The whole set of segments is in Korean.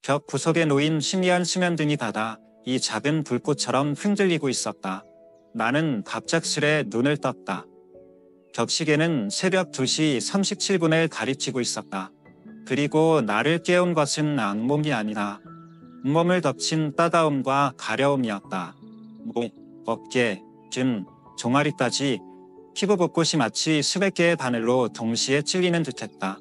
벽 구석에 놓인 희미한 수면등이 닫아 이 작은 불꽃처럼 흔들리고 있었다. 나는 갑작스레 눈을 떴다. 벽시계는 새벽 2시 37분을 가리키고 있었다. 그리고 나를 깨운 것은 악몽이 아니라 온몸을 덮친 따가움과 가려움이었다. 목, 어깨, 등, 종아리까지 피부 곳곳이 마치 수백 개의 바늘로 동시에 찔리는 듯했다.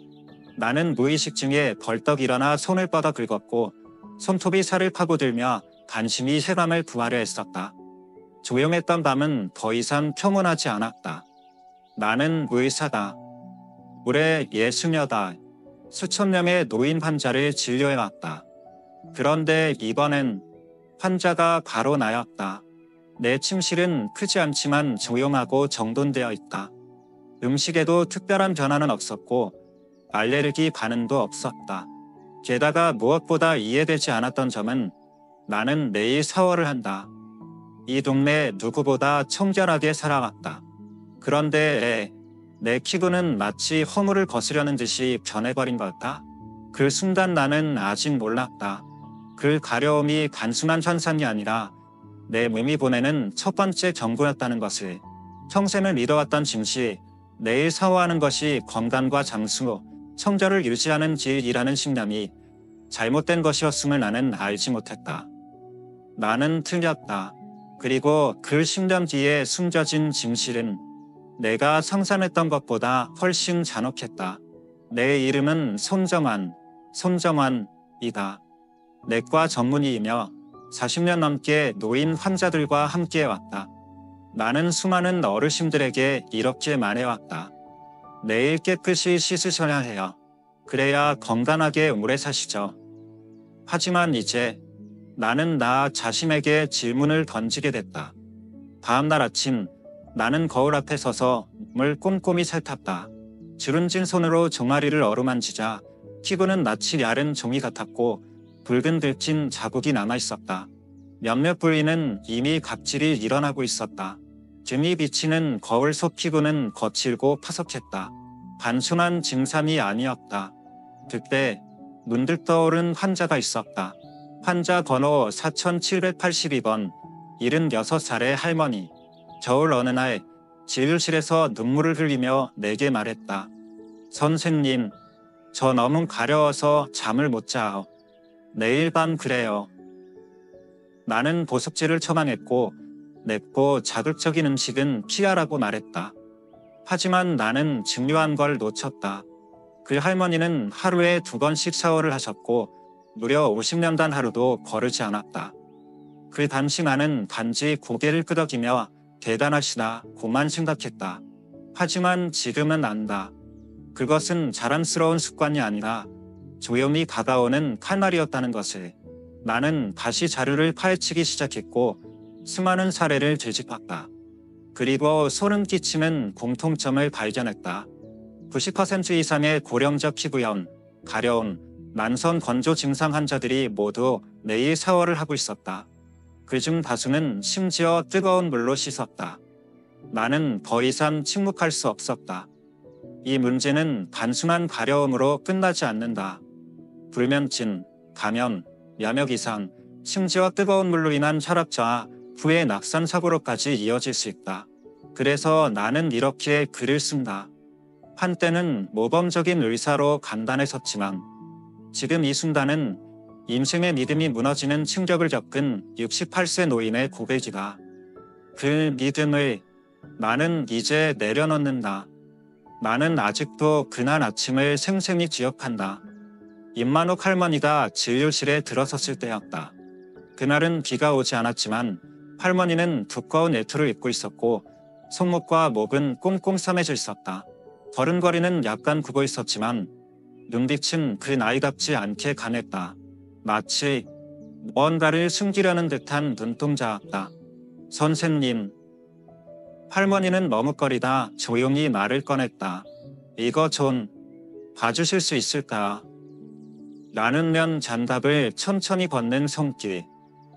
나는 무의식 중에 벌떡 일어나 손을 뻗어 긁었고 손톱이 살을 파고들며 간신히 쾌감을 구하려 했었다. 조용했던 밤은 더 이상 평온하지 않았다. 나는 의사다. 올해 60여다. 수천 명의 노인 환자를 진료해왔다. 그런데 이번엔 환자가 바로 나였다. 내 침실은 크지 않지만 조용하고 정돈되어 있다. 음식에도 특별한 변화는 없었고 알레르기 반응도 없었다. 게다가 무엇보다 이해되지 않았던 점은 나는 매일 샤워를 한다. 이 동네 누구보다 청결하게 살아왔다. 그런데 내 피부는 마치 허물을 거스려는 듯이 변해버린 걸까? 그 순간 나는 아직 몰랐다. 그 가려움이 단순한 현상이 아니라 내 몸이 보내는 첫 번째 경고였다는 것을. 평생을 믿어왔던 짐씨, 매일 샤워하는 것이 건강과 장수, 청결을 유지하는 길이라는 신념이 잘못된 것이었음을 나는 알지 못했다. 나는 틀렸다. 그리고 그 신념 뒤에 숨겨진 진실은 내가 상상했던 것보다 훨씬 잔혹했다. 내 이름은 손정환이다. 내과 전문의이며 40년 넘게 노인 환자들과 함께해왔다. 나는 수많은 어르신들에게 이렇게 말해왔다. 매일 깨끗이 씻으셔야 해요. 그래야 건강하게 오래 사시죠. 하지만 이제 나는 나 자신에게 질문을 던지게 됐다. 다음날 아침 나는 거울 앞에 서서 몸을 꼼꼼히 살폈다. 주름진 손으로 종아리를 어루만지자 피부는 마치 야른 종이 같았고 붉은 들친 자국이 남아있었다. 몇몇 부위는 이미 각질이 일어나고 있었다. 등이 비치는 거울 속 피부는 거칠고 파석했다. 단순한 증상이 아니었다. 그때 문득 떠오른 환자가 있었다. 환자 번호 4782번, 76살의 할머니. 겨울 어느 날 진료실에서 눈물을 흘리며 내게 말했다. 선생님, 저 너무 가려워서 잠을 못 자요. 매일 밤 그래요. 나는 보습제를 처방했고 맵고 자극적인 음식은 피하라고 말했다. 하지만 나는 중요한 걸 놓쳤다. 그 할머니는 하루에 2번씩 샤워를 하셨고 무려 50년간 하루도 거르지 않았다. 그 당시 나는 단지 고개를 끄덕이며 대단하시다고만 생각했다. 하지만 지금은 안다. 그것은 자랑스러운 습관이 아니라 조용히 다가오는 칼날이었다는 것을. 나는 다시 자료를 파헤치기 시작했고 수많은 사례를 되짚었다. 그리고 소름 끼치는 공통점을 발견했다. 90% 이상의 고령자 피부염, 가려움, 만성 건조 증상 환자들이 모두 매일 샤워를 하고 있었다. 그중 다수는 심지어 뜨거운 물로 씻었다. 나는 더 이상 침묵할 수 없었다. 이 문제는 단순한 가려움으로 끝나지 않는다. 불면증, 감염, 면역 이상, 심지어 뜨거운 물로 인한 혈압저하, 후에 낙산 사고로까지 이어질 수 있다. 그래서 나는 이렇게 글을 쓴다. 한때는 모범적인 의사로 간단했었지만 지금 이 순간은 인생의 믿음이 무너지는 충격을 겪은 68세 노인의 고백이다. 그 믿음을 나는 이제 내려놓는다. 나는 아직도 그날 아침을 생생히 기억한다. 임만옥 할머니가 진료실에 들어섰을 때였다. 그날은 비가 오지 않았지만 할머니는 두꺼운 외투를 입고 있었고 손목과 목은 꽁꽁 싸매져 있었다. 걸음걸이는 약간 굽어 있었지만 눈빛은 그 나이답지 않게 가냈다. 마치 무언가를 숨기려는 듯한 눈동자였다. 선생님. 할머니는 머뭇거리다 조용히 말을 꺼냈다. 이거 좀 봐주실 수 있을까? 나는 면 장갑을 천천히 벗는 손길.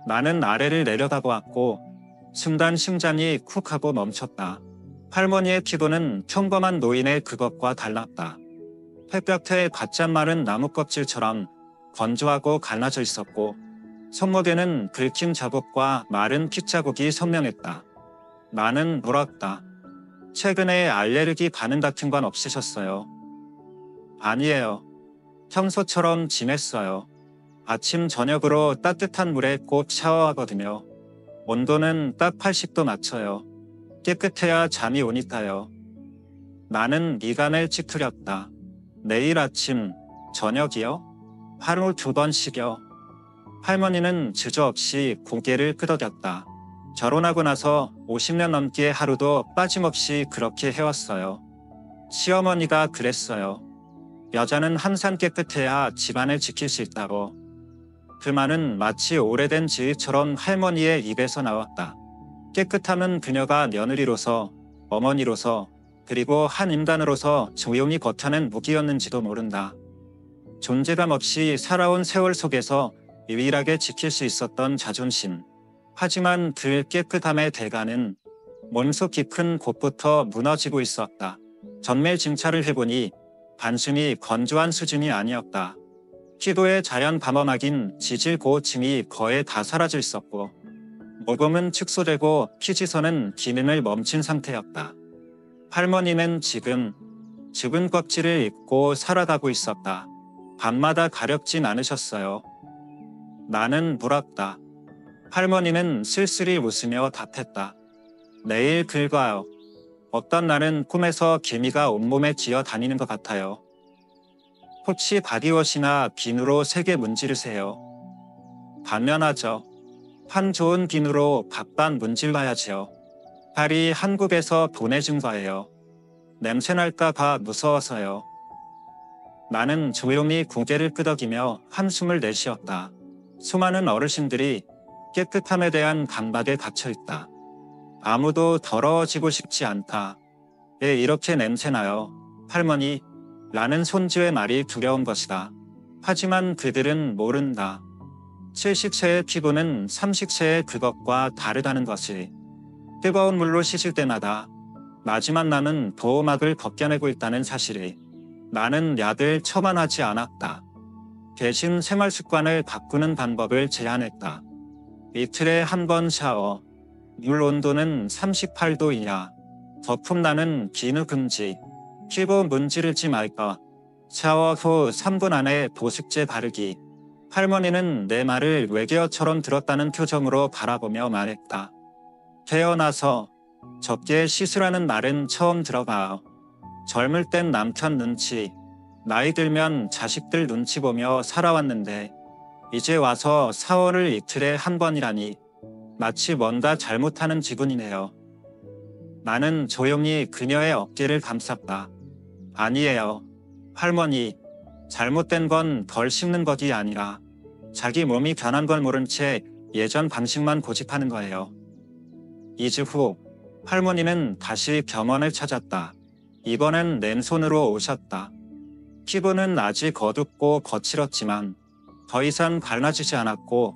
나는 아래를 내려다보았고 순간 심장이 쿡 하고 멈췄다. 할머니의 피부는 평범한 노인의 그것과 달랐다. 햇볕에 바짝 마른 나무 껍질처럼 건조하고 갈라져 있었고 손목에는 긁힌 자국과 마른 핏자국이 선명했다. 나는 물었다. 최근에 알레르기 반응 같은 건 없으셨어요? 아니에요. 평소처럼 지냈어요. 아침 저녁으로 따뜻한 물에 꼭 샤워하거든요. 온도는 딱 80도 맞춰요. 깨끗해야 잠이 오니까요. 나는 미간을 찌푸렸다. 내일 아침, 저녁이요? 하루 2번씩요. 할머니는 주저없이 고개를 끄덕였다. 결혼하고 나서 50년 넘게 하루도 빠짐없이 그렇게 해왔어요. 시어머니가 그랬어요. 여자는 항상 깨끗해야 집안을 지킬 수 있다고. 그 말은 마치 오래된 지휘처럼 할머니의 입에서 나왔다. 깨끗함은 그녀가 며느리로서, 어머니로서, 그리고 한 인간으로서 조용히 버텨낸 무기였는지도 모른다. 존재감 없이 살아온 세월 속에서 유일하게 지킬 수 있었던 자존심. 하지만 그 깨끗함의 대가는 몸속 깊은 곳부터 무너지고 있었다. 전매 증차를 해보니 단순히 건조한 수준이 아니었다. 피부의 자연 방어막인 지질고층이 거의 다 사라져 있었고 모공은 축소되고 피지선은 기능을 멈춘 상태였다. 할머니는 지금 죽은 껍질을 입고 살아가고 있었다. 밤마다 가렵진 않으셨어요? 나는 물었다. 할머니는 쓸쓸히 웃으며 답했다. 매일 긁어요. 어떤 날은 꿈에서 개미가 온몸에 지어 다니는 것 같아요. 혹시 바디워시나 비누로 세게 문지르세요? 당연하죠. 한 좋은 비누로 밥반 문질러야지요. 발이 한국에서 보내준 거예요. 냄새날까 봐 무서워서요. 나는 조용히 고개를 끄덕이며 한숨을 내쉬었다. 수많은 어르신들이 깨끗함에 대한 강박에 갇혀있다. 아무도 더러워지고 싶지 않다. 왜 이렇게 냄새나요? 할머니, 라는 손주의 말이 두려운 것이다. 하지만 그들은 모른다. 70세의 피부는 30세의 그것과 다르다는 것이. 뜨거운 물로 씻을 때마다 마지막 남은 보호막을 벗겨내고 있다는 사실이. 나는 약을 처방하지 않았다. 대신 생활 습관을 바꾸는 방법을 제안했다. 이틀에 한 번 샤워. 물 온도는 38도 이하. 거품 나는 비누 금지. 피부 문지르지 말까. 샤워 후 3분 안에 보습제 바르기. 할머니는 내 말을 외계어처럼 들었다는 표정으로 바라보며 말했다. 태어나서 적게 씻으라는 말은 처음 들어봐요. 젊을 땐 남편 눈치, 나이 들면 자식들 눈치 보며 살아왔는데 이제 와서 샤워를 이틀에 한 번이라니 마치 뭔가 잘못하는 기분이네요. 나는 조용히 그녀의 어깨를 감쌌다. 아니에요. 할머니, 잘못된 건 덜 씹는 것이 아니라 자기 몸이 변한 걸 모른 채 예전 방식만 고집하는 거예요. 2주 후 할머니는 다시 병원을 찾았다. 이번엔 맨손으로 오셨다. 피부는 아직 어둡고 거칠었지만 더 이상 갈라지지 않았고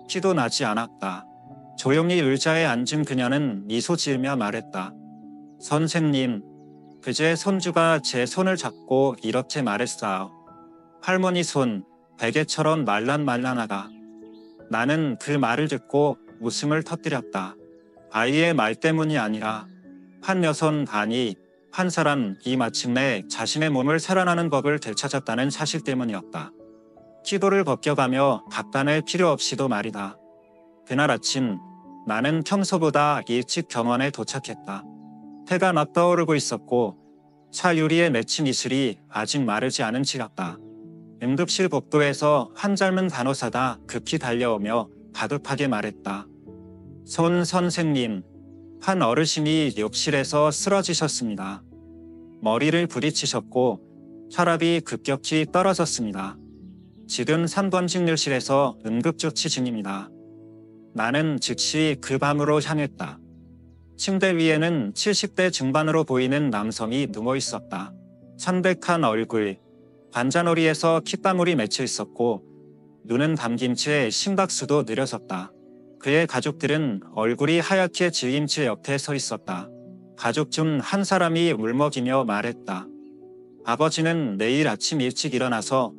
피도 나지 않았다. 조용히 의자에 앉은 그녀는 미소 지으며 말했다. 선생님, 그제 손주가 제 손을 잡고 이렇게 말했어요. 할머니 손, 베개처럼 말랑말랑하다. 나는 그 말을 듣고 웃음을 터뜨렸다. 아이의 말 때문이 아니라 한 여성, 아니 한 사람이 마침내 자신의 몸을 살아나는 법을 되찾았다는 사실 때문이었다. 키도를 벗겨가며 답단할 필요 없이도 말이다. 그날 아침 나는 평소보다 일찍 병원에 도착했다. 해가 막 떠오르고 있었고 차 유리에 맺힌 이슬이 아직 마르지 않은 지같다. 응급실 복도에서 한 젊은 간호사가 급히 달려오며 다급하게 말했다. 손 선생님, 한 어르신이 욕실에서 쓰러지셨습니다. 머리를 부딪히셨고 혈압이 급격히 떨어졌습니다. 지금 3번 진료실에서 응급조치 중입니다. 나는 즉시 그 밤으로 향했다. 침대 위에는 70대 중반으로 보이는 남성이 누워 있었다. 창백한 얼굴, 관자놀이에서 핏방울이 맺혀 있었고 눈은 감긴 채 심박수도 느려졌다. 그의 가족들은 얼굴이 하얗게 지인 채 옆에 서 있었다. 가족 중 한 사람이 울먹이며 말했다. 아버지는 내일 아침 일찍 일어나서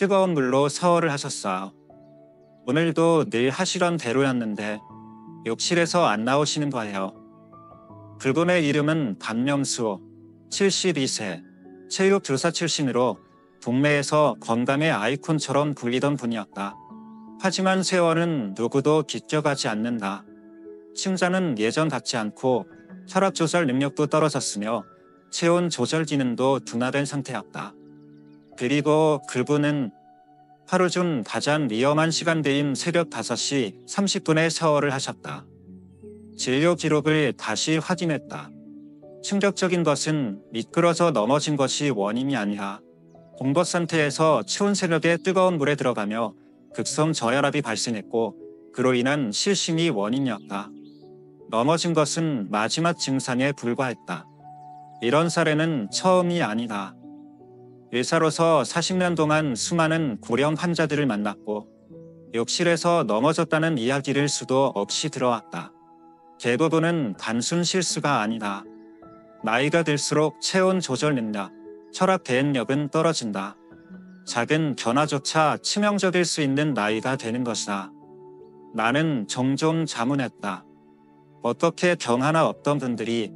뜨거운 물로 샤워를 하셨어요. 오늘도 늘 하시던 대로였는데 욕실에서 안 나오시는 거예요. 그분의 이름은 박명수, 72세, 체육교사 출신으로 동네에서 건강의 아이콘처럼 불리던 분이었다. 하지만 세월은 누구도 기껴가지 않는다. 심장은 예전 같지 않고 혈압 조절 능력도 떨어졌으며 체온 조절 기능도 둔화된 상태였다. 그리고 그분은 하루 중 가장 위험한 시간대인 새벽 5시 30분에 샤워를 하셨다. 진료 기록을 다시 확인했다. 충격적인 것은 미끄러져 넘어진 것이 원인이 아니라 공복 상태에서 추운 새벽에 뜨거운 물에 들어가며 급성 저혈압이 발생했고 그로 인한 실심이 원인이었다. 넘어진 것은 마지막 증상에 불과했다. 이런 사례는 처음이 아니다. 의사로서 40년 동안 수많은 고령 환자들을 만났고 욕실에서 넘어졌다는 이야기를 수도 없이 들어왔다. 대부분은 단순 실수가 아니다. 나이가 들수록 체온 조절 능력, 혈압 대응력은 떨어진다. 작은 변화조차 치명적일 수 있는 나이가 되는 것이다. 나는 종종 자문했다. 어떻게 병 하나 없던 분들이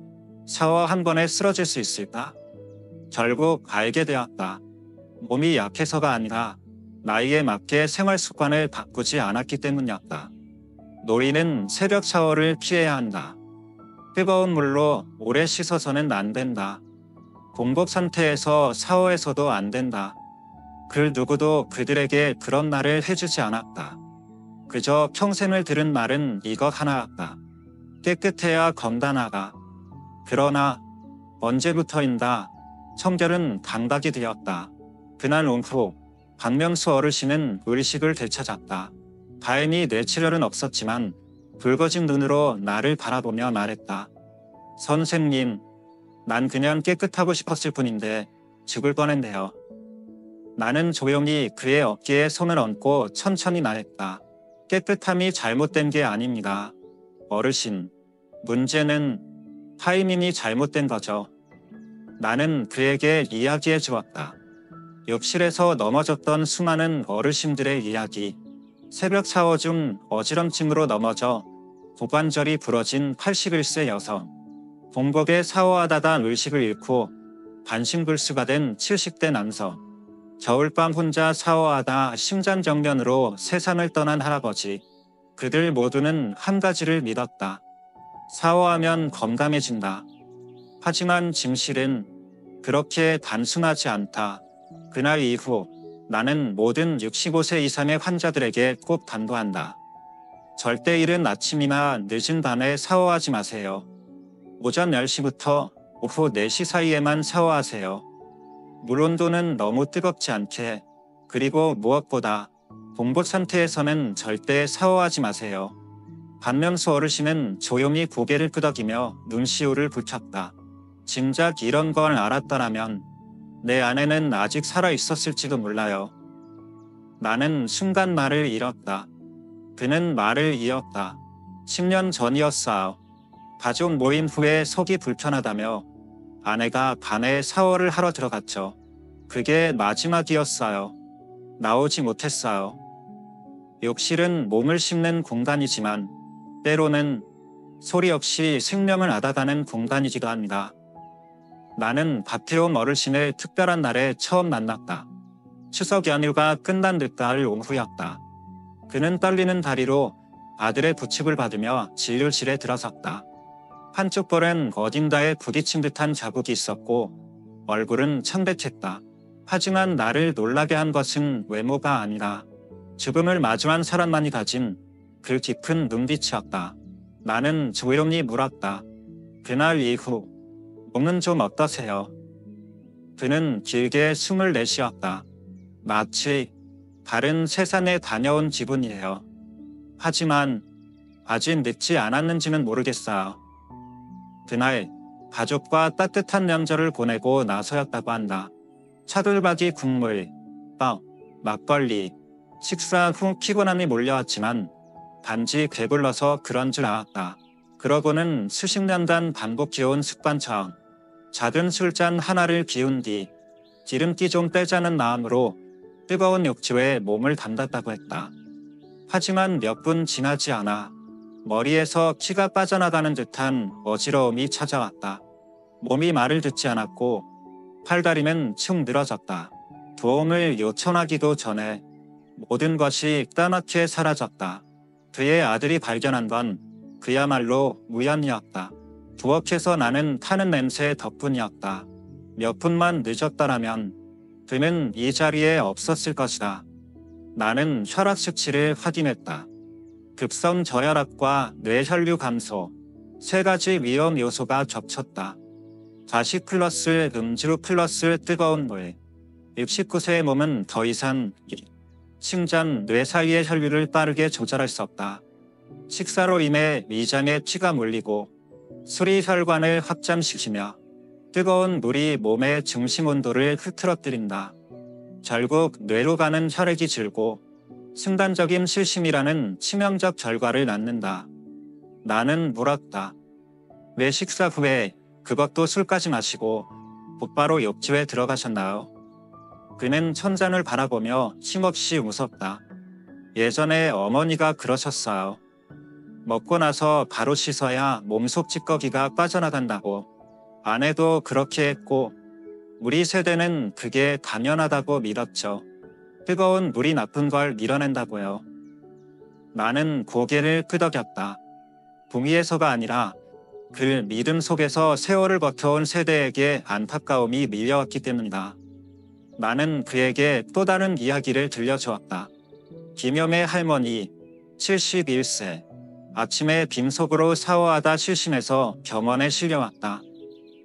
샤워 한 번에 쓰러질 수 있을까? 결국 알게 되었다. 몸이 약해서가 아니라 나이에 맞게 생활 습관을 바꾸지 않았기 때문이었다. 노인은 새벽 샤워를 피해야 한다. 뜨거운 물로 오래 씻어서는 안 된다. 공복 상태에서 샤워해서도 안 된다. 그 누구도 그들에게 그런 말을 해주지 않았다. 그저 평생을 들은 말은 이것 하나였다. 깨끗해야 건강하다. 그러나 언제부터인가 청결은 감각이 되었다. 그날 오후 박명수 어르신은 의식을 되찾았다. 다행히 뇌출혈은 없었지만 붉어진 눈으로 나를 바라보며 말했다. 선생님, 난 그냥 깨끗하고 싶었을 뿐인데 죽을 뻔했네요. 나는 조용히 그의 어깨에 손을 얹고 천천히 말했다. 깨끗함이 잘못된 게 아닙니다. 어르신, 문제는 타이밍이 잘못된 거죠. 나는 그에게 이야기해 주었다. 욕실에서 넘어졌던 수많은 어르신들의 이야기. 새벽 샤워 중 어지럼증으로 넘어져 고관절이 부러진 81세 여성. 공복에 샤워하다가 의식을 잃고 반신불수가 된 70대 남성. 겨울밤 혼자 샤워하다 심장정면으로 세상을 떠난 할아버지. 그들 모두는 한 가지를 믿었다. 샤워하면 건강해진다. 하지만 진실은 그렇게 단순하지 않다. 그날 이후 나는 모든 65세 이상의 환자들에게 꼭 당부한다. 절대 이른 아침이나 늦은 밤에 샤워하지 마세요. 오전 10시부터 오후 4시 사이에만 샤워하세요. 물 온도는 너무 뜨겁지 않게, 그리고 무엇보다 공복 상태에서는 절대 샤워하지 마세요. 박명수 어르신은 조용히 고개를 끄덕이며 눈시울을 붉혔다. 진작 이런 걸 알았더라면 내 아내는 아직 살아 있었을지도 몰라요. 나는 순간 말을 잃었다. 그는 말을 이었다. 10년 전이었어요. 가족 모임 후에 속이 불편하다며 아내가 밤에 샤워를 하러 들어갔죠. 그게 마지막이었어요. 나오지 못했어요. 욕실은 몸을 씹는 공간이지만 때로는 소리 없이 생명을 앗아가는 공간이기도 합니다. 나는 박태홈 어르신을 특별한 날에 처음 만났다. 추석 연휴가 끝난 늦가을 오후였다. 그는 떨리는 다리로 아들의 부축을 받으며 진료실에 들어섰다. 한쪽 볼엔 어딘가에 부딪힌 듯한 자국이 있었고 얼굴은 청백했다. 하지만 나를 놀라게 한 것은 외모가 아니라 죽음을 마주한 사람만이 가진 그 깊은 눈빛이었다. 나는 조용히 물었다. 그날 이후 몸은 좀 어떠세요? 그는 길게 숨을 내쉬었다. 마치 다른 세상에 다녀온 기분이에요. 하지만 아직 늦지 않았는지는 모르겠어요. 그날 가족과 따뜻한 명절을 보내고 나서였다고 한다. 차돌박이 국물, 떡, 막걸리, 식사 후 피곤함이 몰려왔지만 단지 배불러서 그런 줄 알았다. 그러고는 수십 년간 반복해온 습관처럼 작은 술잔 하나를 기운 뒤 기름기 좀 빼자는 마음으로 뜨거운 욕조에 몸을 담갔다고 했다. 하지만 몇 분 지나지 않아 머리에서 피가 빠져나가는 듯한 어지러움이 찾아왔다. 몸이 말을 듣지 않았고 팔다리는 축 늘어졌다. 도움을 요청하기도 전에 모든 것이 까맣게 사라졌다. 그의 아들이 발견한 건 그야말로 우연이었다. 부엌에서 나는 타는 냄새 덕분이었다. 몇 분만 늦었더라면 그는 이 자리에 없었을 것이다. 나는 혈압 수치를 확인했다. 급성 저혈압과 뇌혈류 감소, 세 가지 위험 요소가 겹쳤다. 가식 플러스 음주 플러스 뜨거운 물. 69세의 몸은 더 이상 심장, 뇌 사이의 혈류를 빠르게 조절할 수 없다. 식사로 인해 위장에 피가 몰리고 술이 혈관을 확장시키며 뜨거운 물이 몸의 중심 온도를 흐트러뜨린다. 결국 뇌로 가는 혈액이 줄고 순간적인 실심이라는 치명적 결과를 낳는다. 나는 물었다. 왜 식사 후에 그것도 술까지 마시고 곧바로 욕조에 들어가셨나요? 그는 천장을 바라보며 힘없이 웃었다. 예전에 어머니가 그러셨어요. 먹고 나서 바로 씻어야 몸속 찌꺼기가 빠져나간다고. 아내도 그렇게 했고 우리 세대는 그게 당연하다고 믿었죠. 뜨거운 물이 나쁜 걸 밀어낸다고요. 나는 고개를 끄덕였다. 동의해서가 아니라 그 믿음 속에서 세월을 버텨온 세대에게 안타까움이 밀려왔기 때문이다. 나는 그에게 또 다른 이야기를 들려주었다. 김여매 할머니 71세. 아침에 빈속으로 샤워하다 실심해서 병원에 실려왔다.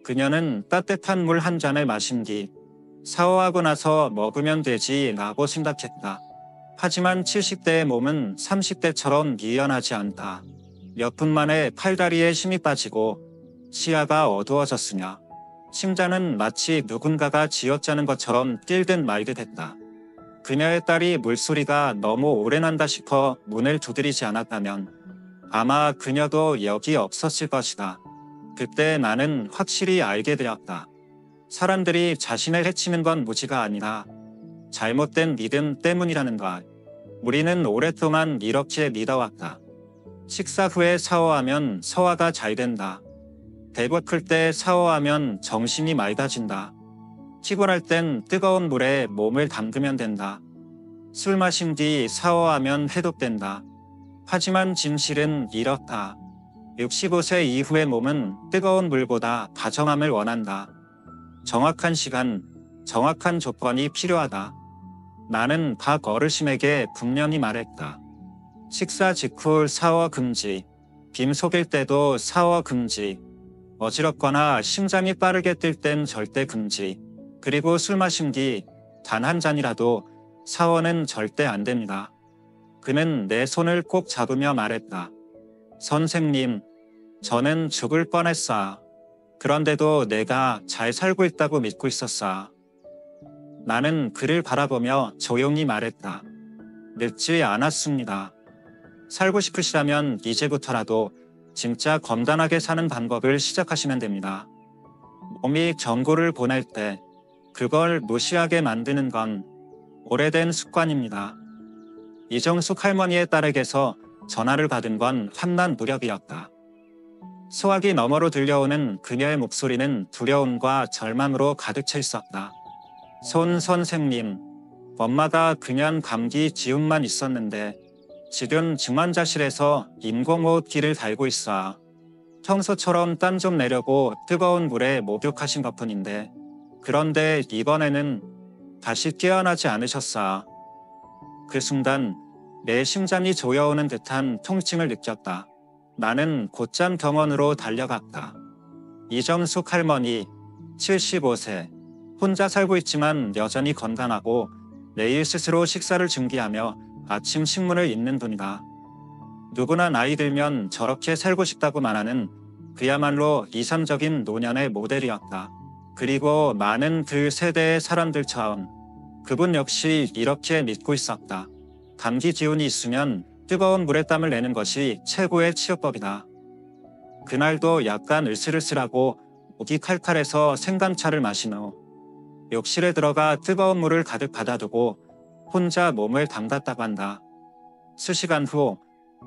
그녀는 따뜻한 물 한 잔을 마신 뒤 샤워하고 나서 먹으면 되지 라고 생각했다. 하지만 70대의 몸은 30대처럼 유연하지 않다. 몇 분 만에 팔다리에 힘이 빠지고 시야가 어두워졌으며 심장은 마치 누군가가 쥐어짜는 것처럼 뛰듯 말듯 했다. 그녀의 딸이 물소리가 너무 오래 난다 싶어 문을 두드리지 않았다면 아마 그녀도 여기 없었을 것이다. 그때 나는 확실히 알게 되었다. 사람들이 자신을 해치는 건 무지가 아니라 잘못된 믿음 때문이라는 것. 우리는 오랫동안 이렇게 믿어왔다. 식사 후에 샤워하면 소화가 잘 된다. 배고플 때 샤워하면 정신이 맑아진다. 피곤할 땐 뜨거운 물에 몸을 담그면 된다. 술 마신 뒤 샤워하면 해독된다. 하지만 진실은 이렇다. 65세 이후의 몸은 뜨거운 물보다 다정함을 원한다. 정확한 시간, 정확한 조건이 필요하다. 나는 박 어르신에게 분명히 말했다. 식사 직후 샤워 금지, 빈속일 때도 샤워 금지, 어지럽거나 심장이 빠르게 뛸 땐 절대 금지, 그리고 술 마신 뒤 단 한 잔이라도 샤워는 절대 안 됩니다. 그는 내 손을 꼭 잡으며 말했다. 선생님, 저는 죽을 뻔했어. 그런데도 내가 잘 살고 있다고 믿고 있었어. 나는 그를 바라보며 조용히 말했다. 늦지 않았습니다. 살고 싶으시다면 이제부터라도 진짜 건강하게 사는 방법을 시작하시면 됩니다. 몸이 경고를 보낼 때 그걸 무시하게 만드는 건 오래된 습관입니다. 이정숙 할머니의 딸에게서 전화를 받은 건 한낱 무렵이었다. 소화기 너머로 들려오는 그녀의 목소리는 두려움과 절망으로 가득 차 있었다. 손 선생님, 엄마가 그냥 감기 기운만 있었는데 지금 중환자실에서 인공호흡기를 달고 있어. 평소처럼 땀 좀 내려고 뜨거운 물에 목욕하신 것뿐인데 그런데 이번에는 다시 깨어나지 않으셨어. 그 순간 내 심장이 조여오는 듯한 통증을 느꼈다. 나는 곧장 병원으로 달려갔다. 이정숙 할머니 75세. 혼자 살고 있지만 여전히 건강하고 매일 스스로 식사를 준비하며 아침 신문을 읽는 분이다. 누구나 나이 들면 저렇게 살고 싶다고 말하는 그야말로 이상적인 노년의 모델이었다. 그리고 많은 그 세대의 사람들처럼 그분 역시 이렇게 믿고 있었다. 감기 기운이 있으면 뜨거운 물에 땀을 내는 것이 최고의 치료법이다. 그날도 약간 으슬으슬하고 목이 칼칼해서 생강차를 마신 후 욕실에 들어가 뜨거운 물을 가득 받아두고 혼자 몸을 담갔다고 한다. 수시간 후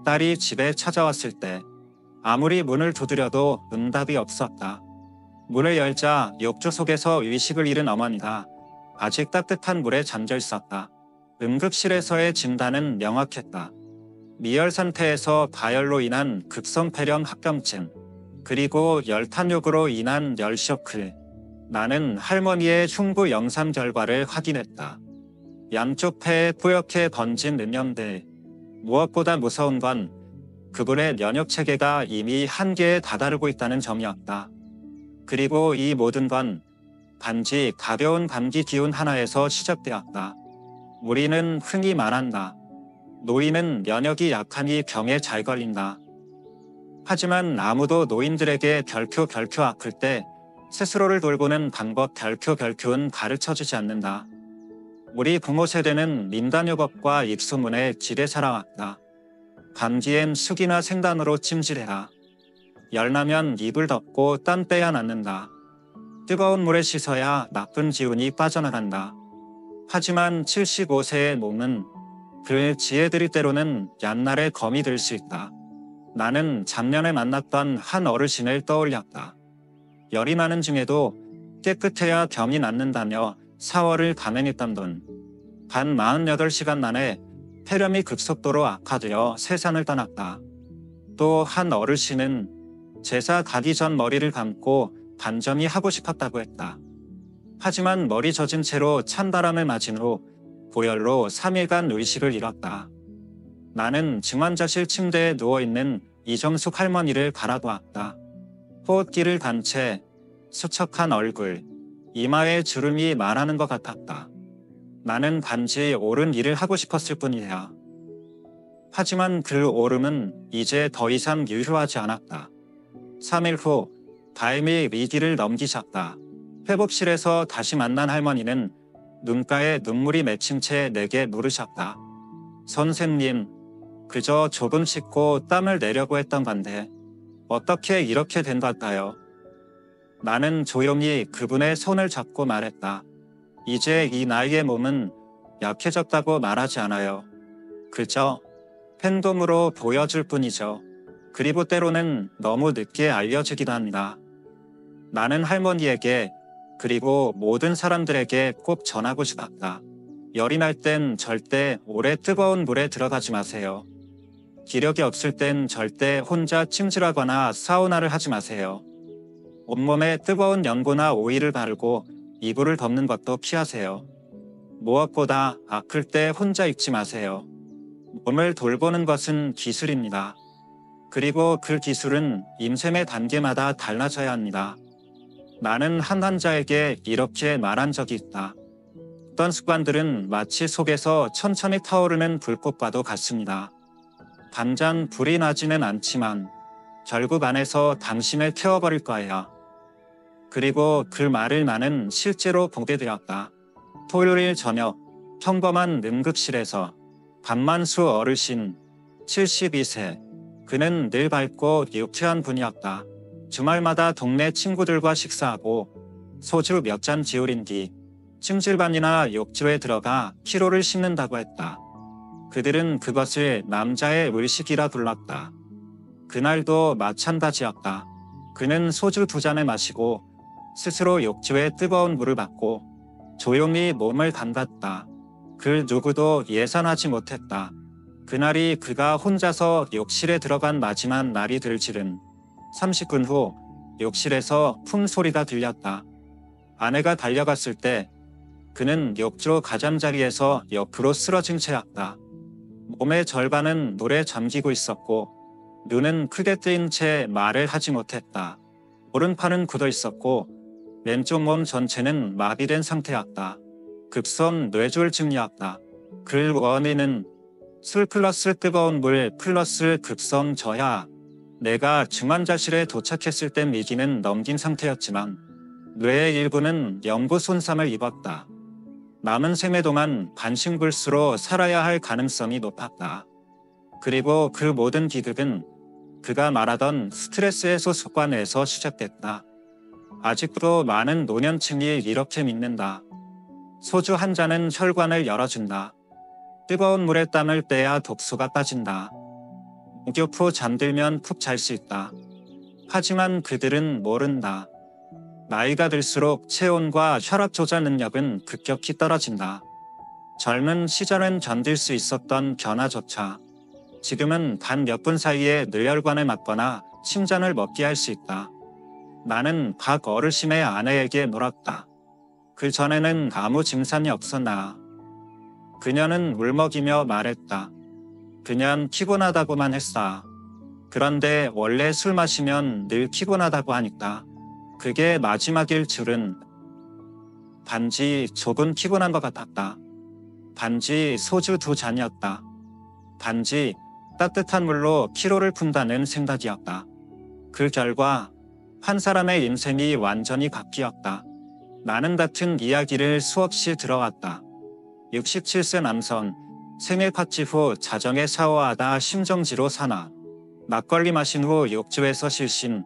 딸이 집에 찾아왔을 때 아무리 문을 두드려도 응답이 없었다. 문을 열자 욕조 속에서 의식을 잃은 어머니가 아직 따뜻한 물에 잠겨 있었다. 응급실에서의 진단은 명확했다. 미열 상태에서 가열로 인한 급성 폐렴 합병증, 그리고 열탄욕으로 인한 열쇼크. 나는 할머니의 흉부 영상 결과를 확인했다. 양쪽 폐에 뿌옇게 번진 늑염들. 무엇보다 무서운 건 그분의 면역 체계가 이미 한계에 다다르고 있다는 점이었다. 그리고 이 모든 건 단지 가벼운 감기 기운 하나에서 시작되었다. 우리는 흔히 말한다. 노인은 면역이 약하니 병에 잘 걸린다. 하지만 아무도 노인들에게 결코 아플 때 스스로를 돌보는 방법 결코는 가르쳐주지 않는다. 우리 부모 세대는 민간요법과 입소문에 지레 살아왔다. 감기엔 쑥이나 생단으로 찜질해라. 열나면 이불 덮고 땀 빼야 낫는다. 뜨거운 물에 씻어야 나쁜 기운이 빠져나간다. 하지만 75세의 몸은 그 지혜들이 때로는 얀날의 검이 될 수 있다. 나는 작년에 만났던 한 어르신을 떠올렸다. 열이 나는 중에도 깨끗해야 병이 낫는다며 4월을 감행했던 분. 단 48시간 만에 폐렴이 급속도로 악화되어 세상을 떠났다. 또 한 어르신은 제사 가기 전 머리를 감고 단점이 하고 싶었다고 했다. 하지만 머리 젖은 채로 찬바람을 맞은 후 고열로 3일간 의식을 잃었다. 나는 증환자실 침대에 누워있는 이정숙 할머니를 바라보았다. 호흡기를 단 채 수척한 얼굴, 이마에 주름이 말하는 것 같았다. 나는 단지 옳은 일을 하고 싶었을 뿐이야. 하지만 그 옳음은 이제 더 이상 유효하지 않았다. 3일 후 발밑 위기를 넘기셨다. 회복실에서 다시 만난 할머니는 눈가에 눈물이 맺힌 채 내게 물으셨다. 선생님, 그저 조금 씻고 땀을 내려고 했던 건데 어떻게 이렇게 된 걸까요? 나는 조용히 그분의 손을 잡고 말했다. 이제 이 나이의 몸은 약해졌다고 말하지 않아요. 그저 행동으로 보여줄 뿐이죠. 그리고 때로는 너무 늦게 알려지기도 합니다. 나는 할머니에게 그리고 모든 사람들에게 꼭 전하고 싶었다. 열이 날 땐 절대 오래 뜨거운 물에 들어가지 마세요. 기력이 없을 땐 절대 혼자 찜질하거나 사우나를 하지 마세요. 온몸에 뜨거운 연고나 오일을 바르고 이불을 덮는 것도 피하세요. 무엇보다 아플 때 혼자 있지 마세요. 몸을 돌보는 것은 기술입니다. 그리고 그 기술은 임샘의 단계마다 달라져야 합니다. 나는 한 환자에게 이렇게 말한 적이 있다. 어떤 습관들은 마치 속에서 천천히 타오르는 불꽃과도 같습니다. 당장 불이 나지는 않지만 결국 안에서 당신을 태워버릴 거예요. 그리고 그 말을 나는 실제로 보게 되었다. 토요일 저녁 평범한 응급실에서 박만수 어르신 72세. 그는 늘 밝고 유쾌한 분이었다. 주말마다 동네 친구들과 식사하고 소주 몇 잔 지우린 뒤 찜질방이나 욕조에 들어가 피로를 씻는다고 했다. 그들은 그것을 남자의 의식이라 불렀다. 그날도 마찬가지였다. 그는 소주 2잔을 마시고 스스로 욕조에 뜨거운 물을 받고 조용히 몸을 담갔다. 그 누구도 예상하지 못했다. 그날이 그가 혼자서 욕실에 들어간 마지막 날이 될 줄은. 30분 후 욕실에서 풍소리가 들렸다. 아내가 달려갔을 때 그는 욕조 가장자리에서 옆으로 쓰러진 채였다. 몸의 절반은 물에 잠기고 있었고 눈은 크게 뜨인 채 말을 하지 못했다. 오른팔은 굳어 있었고 왼쪽 몸 전체는 마비된 상태였다. 급성 뇌졸중이었다. 그 원인은 술 플러스 뜨거운 물 플러스 급성 저하. 내가 증환자실에 도착했을 땐 위기는 넘긴 상태였지만 뇌의 일부는 영구 손상을 입었다. 남은 생애 동안 반신불수로 살아야 할 가능성이 높았다. 그리고 그 모든 기득은 그가 말하던 스트레스 해소 습관에서 시작됐다. 아직도 많은 노년층이 이렇게 믿는다. 소주 한 잔은 혈관을 열어준다. 뜨거운 물에 땀을 빼야 독소가 빠진다. 목욕 후 잠들면 푹 잘 수 있다. 하지만 그들은 모른다. 나이가 들수록 체온과 혈압 조절 능력은 급격히 떨어진다. 젊은 시절엔 견딜 수 있었던 변화조차 지금은 단 몇 분 사이에 뇌혈관을 맞거나 침전을 먹게 할 수 있다. 나는 박 어르신의 아내에게 물었다. 그 전에는 아무 증상이 없었나? 그녀는 울먹이며 말했다. 그냥 피곤하다고만 했어. 그런데 원래 술 마시면 늘 피곤하다고 하니까. 그게 마지막일 줄은. 단지 조금 피곤한 것 같았다. 단지 소주 2잔이었다. 단지 따뜻한 물로 피로를 푼다는 생각이었다. 그 결과 한 사람의 인생이 완전히 바뀌었다. 나는 같은 이야기를 수없이 들어왔다. 67세 남성, 생일 파티 후 자정에 샤워하다 심정지로 사나. 막걸리 마신 후 욕조에서 실신,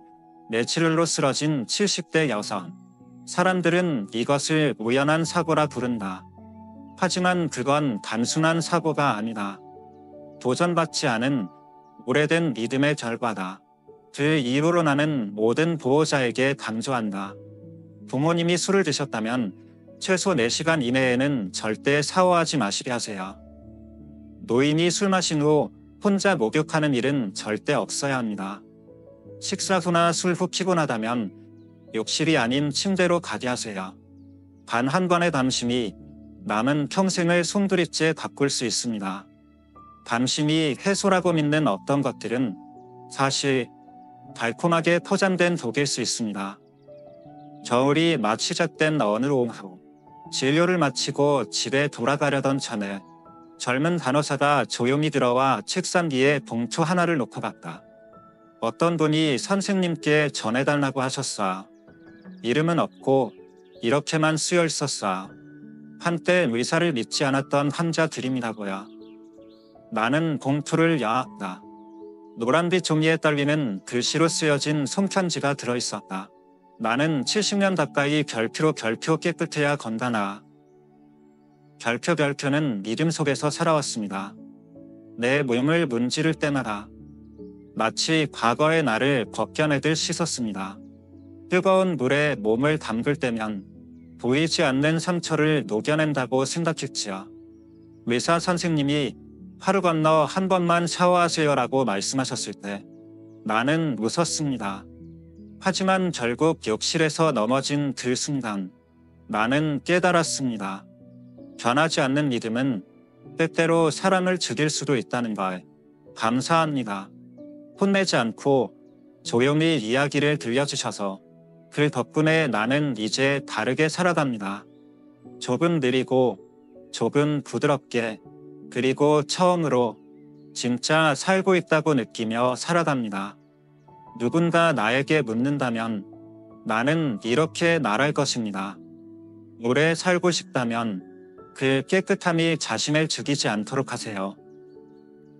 뇌출혈로 쓰러진 70대 여성. 사람들은 이것을 우연한 사고라 부른다. 하지만 그건 단순한 사고가 아니다. 도전받지 않은 오래된 믿음의 결과다. 그 이후로 나는 모든 보호자에게 강조한다. 부모님이 술을 드셨다면 최소 4시간 이내에는 절대 샤워하지 마시게 하세요. 노인이 술 마신 후 혼자 목욕하는 일은 절대 없어야 합니다. 식사 후나 술 후 피곤하다면 욕실이 아닌 침대로 가게 하세요. 단 한 번의 담심이 남은 평생을 송두리째 가꿀 수 있습니다. 담심이 해소라고 믿는 어떤 것들은 사실 달콤하게 포장된 독일 수 있습니다. 겨울이 막 시작된 어느 오후, 진료를 마치고 집에 돌아가려던 전에 젊은 간호사가 조용히 들어와 책상 위에 봉투 하나를 놓고 갔다. 어떤 분이 선생님께 전해달라고 하셨어. 이름은 없고 이렇게만 쓰여 있었어. 한때 의사를 믿지 않았던 환자들입니다고요. 나는 봉투를 열었다. 노란빛 종이에 떨리는 글씨로 쓰여진 손편지가 들어있었다. 나는 70년 가까이 별표 깨끗해야 건다나. 별표는 믿음 속에서 살아왔습니다. 내 몸을 문지를 때마다 마치 과거의 나를 벗겨내듯 씻었습니다. 뜨거운 물에 몸을 담글 때면 보이지 않는 상처를 녹여낸다고 생각했지요. 의사 선생님이 하루 건너 한 번만 샤워하세요라고 말씀하셨을 때 나는 웃었습니다. 하지만 결국 욕실에서 넘어진 그 순간 나는 깨달았습니다. 변하지 않는 믿음은 때때로 사람을 죽일 수도 있다는 걸. 감사합니다. 혼내지 않고 조용히 이야기를 들려주셔서 그 덕분에 나는 이제 다르게 살아갑니다. 조금 느리고 조금 부드럽게 그리고 처음으로 진짜 살고 있다고 느끼며 살아갑니다. 누군가 나에게 묻는다면 나는 이렇게 말할 것입니다. 오래 살고 싶다면 그 깨끗함이 자신을 죽이지 않도록 하세요.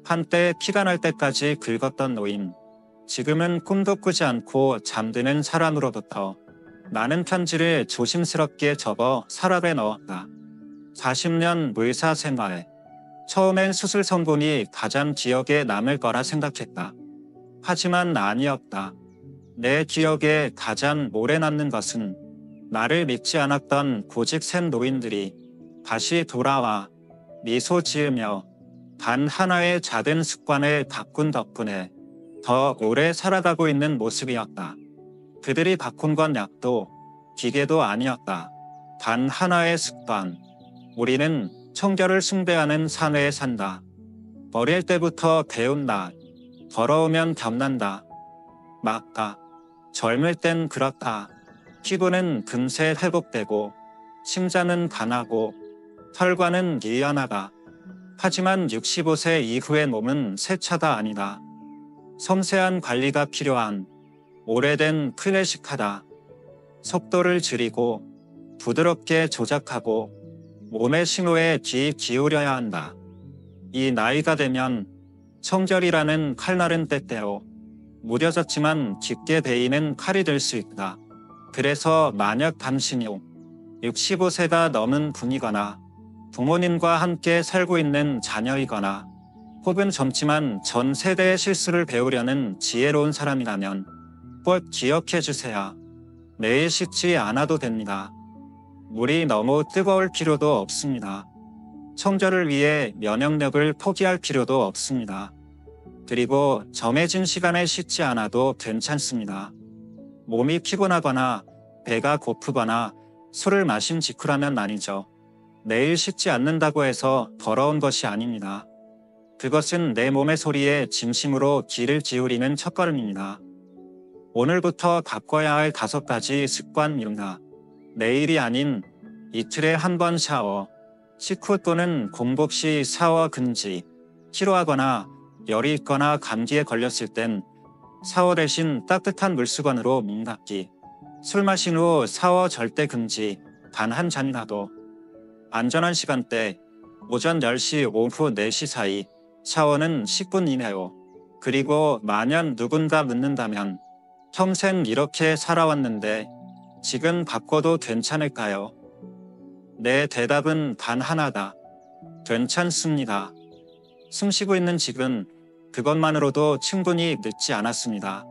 한때 피가 날 때까지 긁었던 노인, 지금은 꿈도 꾸지 않고 잠드는 사람으로부터 나는 편지를 조심스럽게 접어 서랍에 넣었다. 40년 의사 생활. 처음엔 수술 성공이 가장 기억에 남을 거라 생각했다. 하지만 아니었다. 내 기억에 가장 오래 남는 것은 나를 믿지 않았던 고집 센 노인들이 다시 돌아와 미소 지으며 단 하나의 작은 습관을 바꾼 덕분에 더 오래 살아가고 있는 모습이었다. 그들이 바꾼 건 약도 기계도 아니었다. 단 하나의 습관. 우리는 청결을 숭배하는 사회에 산다. 어릴 때부터 배운다. 더러우면 병난다. 막다. 젊을 땐 그렇다. 피부는 금세 회복되고 심장은 강하고 혈관은 유연하다. 하지만 65세 이후의 몸은 새 차가 아니다. 섬세한 관리가 필요한 오래된 클래식카다. 속도를 줄이고 부드럽게 조작하고 몸의 신호에 귀 기울여야 한다. 이 나이가 되면 청결이라는 칼날은 때때로 무뎌졌지만 깊게 베이는 칼이 될 수 있다. 그래서 만약 당신이 65세가 넘은 분이거나 부모님과 함께 살고 있는 자녀이거나 혹은 젊지만 전 세대의 실수를 배우려는 지혜로운 사람이라면 꼭 기억해 주세요. 매일 씻지 않아도 됩니다. 물이 너무 뜨거울 필요도 없습니다. 청결을 위해 면역력을 포기할 필요도 없습니다. 그리고 정해진 시간에 씻지 않아도 괜찮습니다. 몸이 피곤하거나 배가 고프거나 술을 마신 직후라면 아니죠. 매일 씻지 않는다고 해서 더러운 것이 아닙니다. 그것은 내 몸의 소리에 진심으로 귀를 기울이는 첫걸음입니다. 오늘부터 바꿔야 할 5가지 습관입니다. 매일이 아닌 이틀에 한 번 샤워, 식후 또는 공복 시 샤워 금지, 피로하거나 열이 있거나 감기에 걸렸을 땐 샤워 대신 따뜻한 물수건으로 목 닦기, 술 마신 후 샤워 절대 금지, 단 한 잔이라도. 안전한 시간대, 오전 10시, 오후 4시 사이, 샤워는 10분 이내로. 그리고 만약 누군가 묻는다면 평생 이렇게 살아왔는데 지금 바꿔도 괜찮을까요? 내 대답은 단 하나다. 괜찮습니다. 숨쉬고 있는 지금, 그것만으로도 충분히 늦지 않았습니다.